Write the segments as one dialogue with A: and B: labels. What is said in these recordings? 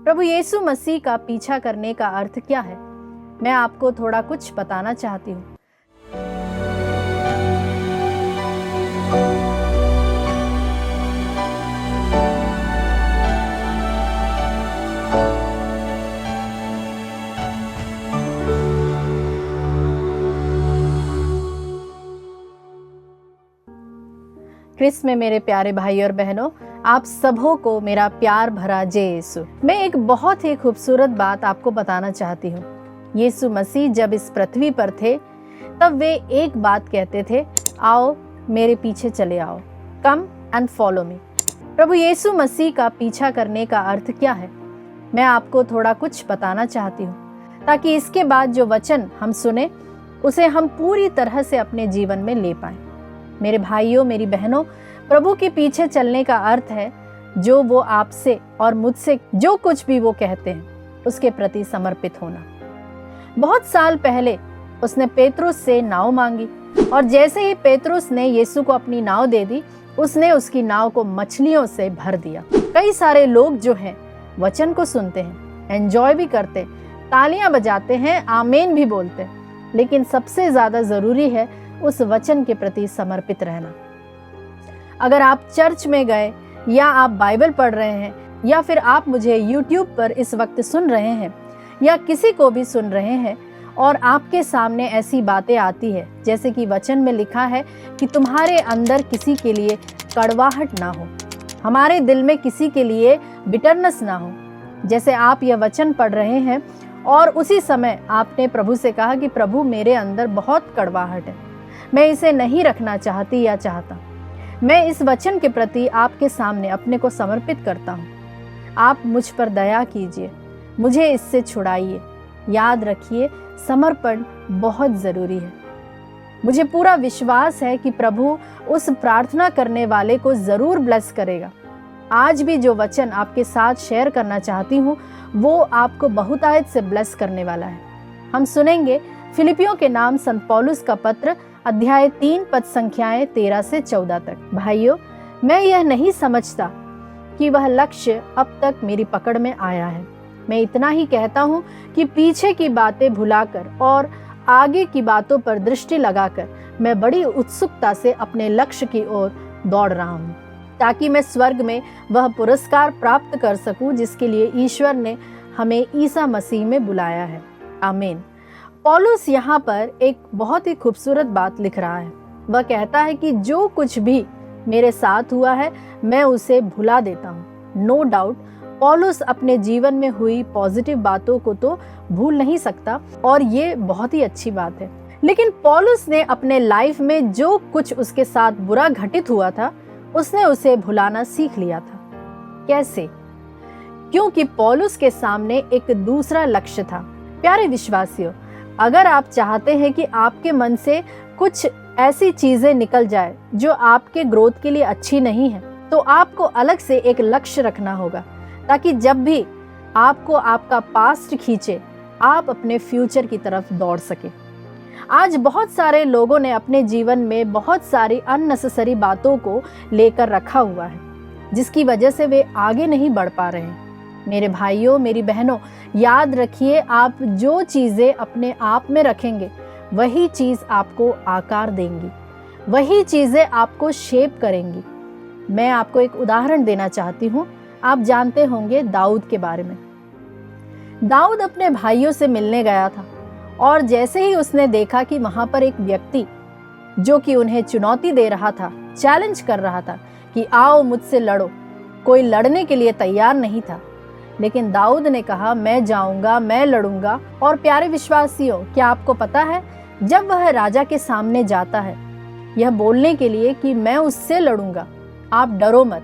A: प्रभु यीशु मसीह का पीछा करने का अर्थ क्या है? मैं आपको थोड़ा कुछ बताना चाहती हूँ। क्रिस्त में मेरे प्यारे भाई और बहनों, आप सबों को मेरा प्यार भरा जय यीशु। मैं एक बहुत ही खूबसूरत बात आपको बताना चाहती हूँ। यीशु मसीह जब इस पृथ्वी पर थे तब वे एक बात कहते थे, आओ मेरे पीछे चले आओ, कम एंड फॉलो मी। प्रभु यीशु मसीह का पीछा करने का अर्थ क्या है? मैं आपको थोड़ा कुछ बताना चाहती हूँ, ताकि इसके बाद जो वचन हम सुने उसे हम पूरी तरह से अपने जीवन में ले पाएं। मेरे भाइयों, मेरी बहनों, प्रभु के पीछे चलने का अर्थ है जो वो आपसे और मुझसे जो कुछ भी वो कहते हैं उसके प्रति समर्पित होना। बहुत साल पहले उसने पेतरुस से नाव मांगी और जैसे ही पेतरुस ने यीशु को अपनी नाव दे दी, उसने उसकी नाव को मछलियों से भर दिया। कई सारे लोग जो हैं वचन को सुनते हैं, एंजॉय भी करते, तालियां बजाते हैं, आमीन भी बोलते, लेकिन सबसे ज्यादा जरूरी है उस वचन के प्रति समर्पित रहना। अगर आप चर्च में गए या आप बाइबल पढ़ रहे हैं या फिर आप मुझे YouTube पर इस वक्त सुन रहे हैं या किसी को भी सुन रहे हैं और आपके सामने ऐसी बातें आती है जैसे कि वचन में लिखा है कि तुम्हारे अंदर किसी के लिए कड़वाहट ना हो, हमारे दिल में किसी के लिए बिटरनेस ना हो, जैसे आप यह वचन पढ़ रहे हैं और उसी समय आपने प्रभु से कहा कि प्रभु मेरे अंदर बहुत कड़वाहट है, मैं इसे नहीं रखना चाहती या चाहता, मैं इस वचन के प्रति आपके सामने अपने को समर्पित करता हूँ, आप मुझ पर दया कीजिए, मुझे इससे छुड़ाइए। याद रखिए, समर्पण बहुत ज़रूरी है। मुझे पूरा विश्वास है कि प्रभु उस प्रार्थना करने वाले को ज़रूर ब्लेस करेगा। आज भी जो वचन आपके साथ शेयर करना चाहती हूँ वो आपको बहुतायत से ब्लेस करने वाला है। हम सुनेंगे फिलिपियों के नाम संत पौलुस का पत्र अध्याय 3 पद संख्याएं 13 से 14 तक। भाइयों, मैं यह नहीं समझता कि वह लक्ष्य अब तक मेरी पकड़ में आया है। मैं इतना ही कहता हूँ कि पीछे की बातें भुलाकर और आगे की बातों पर दृष्टि लगाकर मैं बड़ी उत्सुकता से अपने लक्ष्य की ओर दौड़ रहा हूँ, ताकि मैं स्वर्ग में वह पुरस्कार प्राप्त कर सकूं जिसके लिए ईश्वर ने हमें ईसा मसीह में बुलाया है। आमीन। पौलुस यहाँ पर एक बहुत ही खूबसूरत बात लिख रहा है। वह कहता है कि जो कुछ भी मेरे साथ हुआ है मैं उसे भुला देता हूँ। नो डाउट पौलुस अपने जीवन में हुई पॉजिटिव बातों को तो भूल नहीं सकता और ये बहुत ही अच्छी बात है, लेकिन पौलुस ने अपने लाइफ में जो कुछ उसके साथ बुरा घटित हुआ था उसने उसे भुलाना सीख लिया था। कैसे? क्योंकि पौलुस के सामने एक दूसरा लक्ष्य था। प्यारे विश्वासियों, अगर आप चाहते हैं कि आपके मन से कुछ ऐसी चीजें निकल जाए जो आपके ग्रोथ के लिए अच्छी नहीं है, तो आपको अलग से एक लक्ष्य रखना होगा, ताकि जब भी आपको आपका पास्ट खींचे आप अपने फ्यूचर की तरफ दौड़ सके। आज बहुत सारे लोगों ने अपने जीवन में बहुत सारी अननेसेसरी बातों को लेकर रखा हुआ है, जिसकी वजह से वे आगे नहीं बढ़ पा रहे हैं। मेरे भाइयों, मेरी बहनों, याद रखिए, आप जो चीज़ें अपने आप में रखेंगे वही चीज़ आपको आकार देंगी, वही चीज़ें आपको शेप करेंगी। मैं आपको एक उदाहरण देना चाहती हूँ। आप जानते होंगे दाऊद के बारे में। दाऊद अपने भाइयों से मिलने गया था और जैसे ही उसने देखा कि वहाँ पर एक व्यक्ति जो कि उन्हें चुनौती दे रहा था, चैलेंज कर रहा था कि आओ मुझसे लड़ो, कोई लड़ने के लिए तैयार नहीं था, लेकिन दाऊद ने कहा मैं जाऊंगा, मैं लड़ूंगा। और प्यारे विश्वासियों, क्या आपको पता है, जब वह राजा के सामने जाता है यह बोलने के लिए कि मैं उससे लड़ूंगा, आप डरो मत,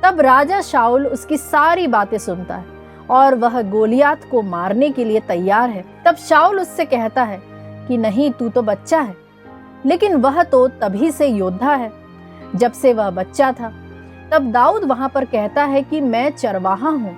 A: तब राजा शाऊल उसकी सारी बातें सुनता है और वह गोलियात को मारने के लिए तैयार है। तब शाऊल उससे कहता है कि नहीं, तू तो बच्चा है, लेकिन वह तो तभी से योद्धा है जब से वह बच्चा था। तब दाऊद वहां पर कहता है कि मैं चरवाहा हूँ,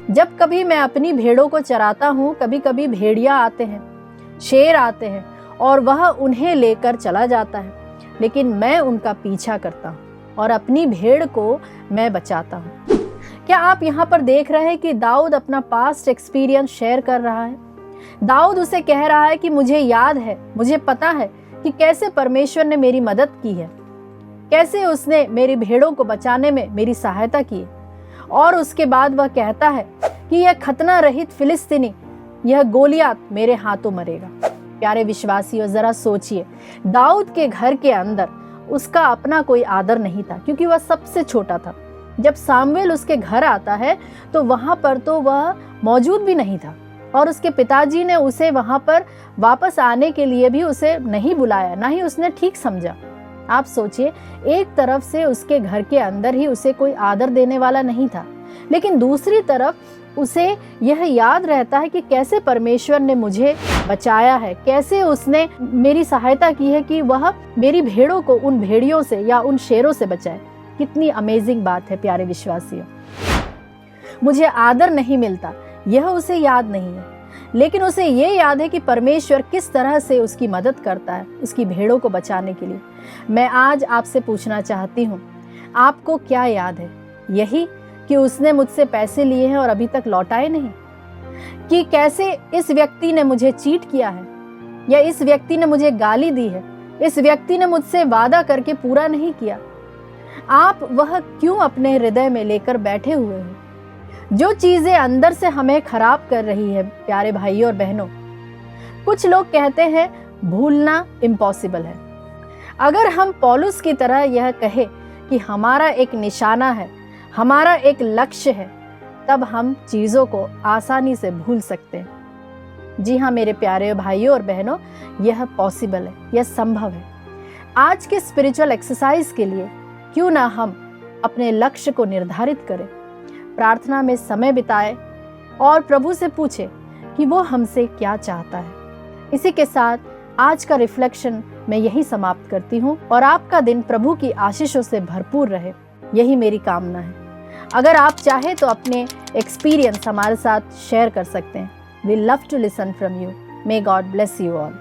A: जब कभी मैं अपनी भेड़ों को चराता हूँ, कभी कभी भेड़िया आते हैं, शेर आते हैं और वह उन्हें लेकर चला जाता है, लेकिन मैं उनका पीछा करता हूँ और अपनी भेड़ को मैं बचाता हूँ। क्या आप यहाँ पर देख रहे हैं कि दाऊद अपना पास्ट एक्सपीरियंस शेयर कर रहा है? दाऊद उसे कह रहा है कि मुझे याद है, मुझे पता है कि कैसे परमेश्वर ने मेरी मदद की है, कैसे उसने मेरी भेड़ों को बचाने में मेरी सहायता की। और उसके बाद वह कहता है कि यह खतना रहित फिलिस्तीनी, यह गोलियात मेरे हाथों मरेगा। प्यारे विश्वासियों, जरा सोचिए, दाऊद के घर के अंदर उसका अपना कोई आदर नहीं था, क्योंकि वह सबसे छोटा था। जब सामुएल उसके घर आता है तो वहां पर तो वह मौजूद भी नहीं था, और उसके पिताजी ने उसे वहां पर वापस आने के लिए भी उसे नहीं बुलाया, ना ही उसने ठीक समझा। आप सोचिए, एक तरफ से उसके घर के अंदर ही उसे कोई आदर देने वाला नहीं था, लेकिन दूसरी तरफ उसे यह याद रहता है कि कैसे परमेश्वर ने मुझे बचाया है, कैसे उसने मेरी सहायता की है कि वह मेरी भेड़ों को उन भेड़ियों से या उन शेरों से बचाए। कितनी अमेजिंग बात है प्यारे विश्वासियों। मुझे आदर नहीं मिलता, यह उसे याद नहीं है, लेकिन उसे ये याद है कि परमेश्वर किस तरह से उसकी मदद करता है उसकी भेड़ों को बचाने के लिए। मैं आज आपसे पूछना चाहती हूँ, आपको क्या याद है? यही कि उसने मुझसे पैसे लिए हैं और अभी तक लौटाए नहीं, कि कैसे इस व्यक्ति ने मुझे चीट किया है, या इस व्यक्ति ने मुझे गाली दी है, इस व्यक्ति ने मुझसे वादा करके पूरा नहीं किया। आप वह क्यों अपने हृदय में लेकर बैठे हुए हैं? जो चीजें अंदर से हमें खराब कर रही है प्यारे भाइयों और बहनों, कुछ लोग कहते हैं भूलना इम्पॉसिबल है। अगर हम पौलुस की तरह यह कहे कि हमारा एक निशाना है, हमारा एक लक्ष्य है, तब हम चीजों को आसानी से भूल सकते हैं। जी हाँ मेरे प्यारे भाइयों और बहनों, यह पॉसिबल है, यह संभव है। आज के स्पिरिचुअल एक्सरसाइज के लिए क्यों ना हम अपने लक्ष्य को निर्धारित करें, प्रार्थना में समय बिताए और प्रभु से पूछे कि वो हमसे क्या चाहता है। इसी के साथ आज का रिफ्लेक्शन मैं यही समाप्त करती हूँ, और आपका दिन प्रभु की आशीषों से भरपूर रहे, यही मेरी कामना है। अगर आप चाहे तो अपने एक्सपीरियंस हमारे साथ शेयर कर सकते हैं। We love to listen from you. May God bless you all.